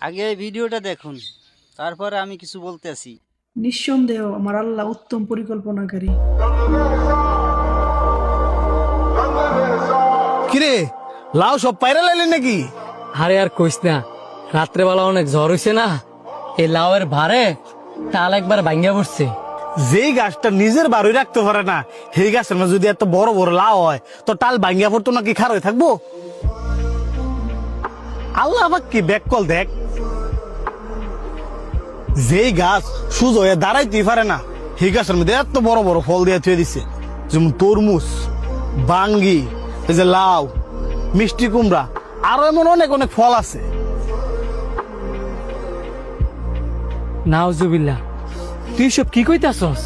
আগে এই ভিডিওটা দেখুন, তারপরে আমি কিছু বলতেছি। নিঃসন্দেহ আমার আল্লাহ উত্তম পরিকল্পনাকারী। কিরে, লাউ সব পায়রা লাইলেন নাকি? আরে আর কইস না, রাত্রেবেলা অনেক ঝড় হইছে না, এই লাউয়ের ভারে টাল একবার ভাঙ্গা পড়ছে। যেই গাছটা নিজের বাড়ি রাখতে পারে না, সেই গাছের মধ্যে যদি এত বড় বড় লাউ হয় তো টাল ভাঙ্গিয়া পড়তো নাকি খার হয়ে থাকবো? আল্লাহ আবার কি ব্যাককল দেখ, যেই গাছ সুজ হয়ে দাঁড়াইতেই পারে না, সেই গাছের মধ্যে এত বড় বড় ফল দিয়ে থুয়ে দিছে। যেমন তরমুজ, বাঙ্গি, এই যে লাউ, মিষ্টি কুমড়া, আরো এমন অনেক অনেক ফল আছে। নাউজুবিল্লাহ, তুই সব কি কইতাছস?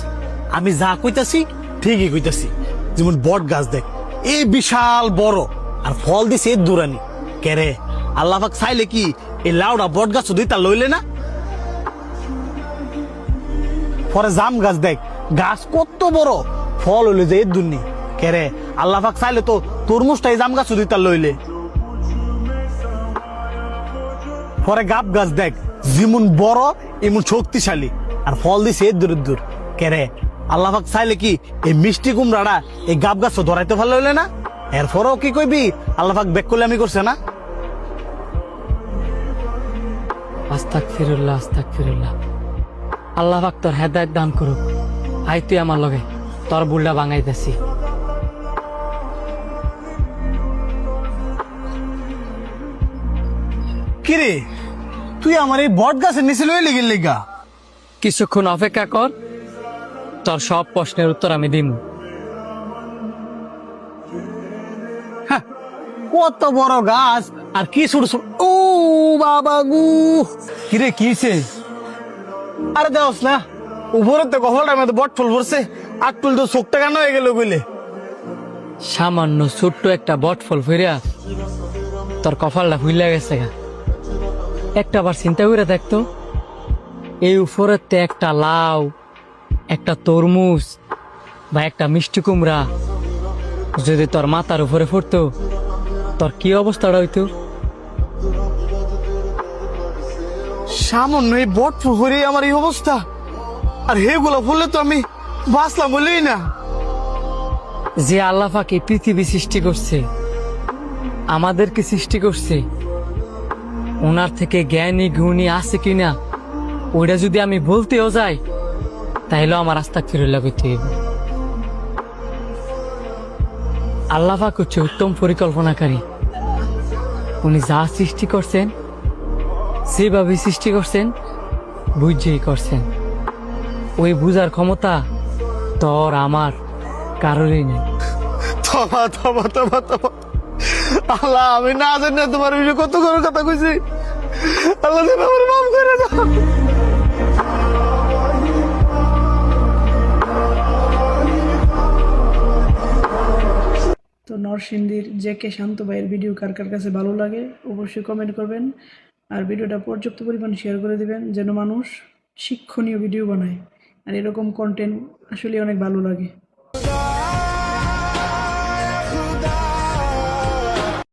আমি যা কইতাছি ঠিকই কইতাছি। যেমন বট গাছ দেখ, এই বিশাল বড়, আর ফল দিছে এই দুরানি। কেরে, আল্লাহ পাক চাইলে কি এই লাউডা বট গাছ শুধুই তা লইলে না? পরে জাম গাছ দেখ, গাছ কত বড়, ফল হইলে যে এই দুর্নি। কেরে, আল্লাহ পাক চাইলে তো তরমুজটা এই জাম গাছ শুধুই তা লইলে। পরে গাব গাছ দেখ, যেমন বড় এমন শক্তিশালী, আর ফল দিছে এই দূর দূর। কেরে, আল্লাহ পাক চাইলে কি এই মিষ্টি কুমড়াটা এই গাব গাছ ধরাইতে ভালো হইলে না? এরপরও কি কইবি আল্লাহ পাক বেক করলে আমি করছে না? আস্তাগফিরুল্লাহ, আস্তাগফিরুল্লাহ। আল্লাহ পাক তোর হেদায়েত দান করুক। আই তুই আমার লগে, তোর বুলটা ভাঙাইতেছি। কিরে, তুই আমার এই বট গাছের নিচে লইলে গেলি গা? কিছুক্ষণ অপেক্ষা কর, তোর সব প্রশ্নের উত্তর আমি দিমু। কত বড় গাছ আর কি ছোট ছোট। ও বাবা গু, কিরে কিছে? আরে দেওস না, উপরে তো কপালটার মধ্যে বট ফুল পড়ছে, আট ফুল তো চোখটা কেন হয়ে গেল কইলে? সামান্য ছোট্ট একটা বট ফল ফিরিয়া তোর কপালটা ফুইলা গেছে গা। একটা বার চিন্তা করে দেখতো, এই উপরেতে একটা লাউ, একটা তরমুজ বা একটা মিষ্টি কুমড়া যদি তোর মাথার উপরে পড়তো, তোর কি অবস্থাটা হইতো? সামান্য এই বট ফুল পরে আমার এই অবস্থা, আর হেগুলো ফুললে তো আমি বাঁচলাম বলেই না। যে আল্লাহ পাক এই পৃথিবী সৃষ্টি করছে, আমাদেরকে সৃষ্টি করছে, ওনার থেকে জ্ঞানী গুণী আছে কিনা ওইটা যদি আমি বলতেও যাই, তাইলেও আমার আস্তাগফিরুল্লাহ কইতে হইব। আল্লাহ পাক হচ্ছে উত্তম পরিকল্পনাকারী। উনি যা সৃষ্টি করছেন, যেভাবে সৃষ্টি করছেন, বুঝেই করছেন। ওই বুঝার ক্ষমতা তোর আমার কারোরই নেই। তবা তবা তবা তবা, আল্লাহ আমি না জানি তোমার বিষয়ে কত বড় কথা কইছি। আল্লাহ তুমি আমার মাফ করে দাও। তো নরসিংদীর জে কে শান্ত ভাইয়ের ভিডিও কার কার কাছে ভালো লাগে অবশ্যই কমেন্ট করবেন, আর ভিডিওটা পর্যাপ্ত পরিমাণ শেয়ার করে দিবেন যেন মানুষ শিক্ষণীয় ভিডিও বানায়। আর এরকম কন্টেন্ট আসলে অনেক ভালো লাগে।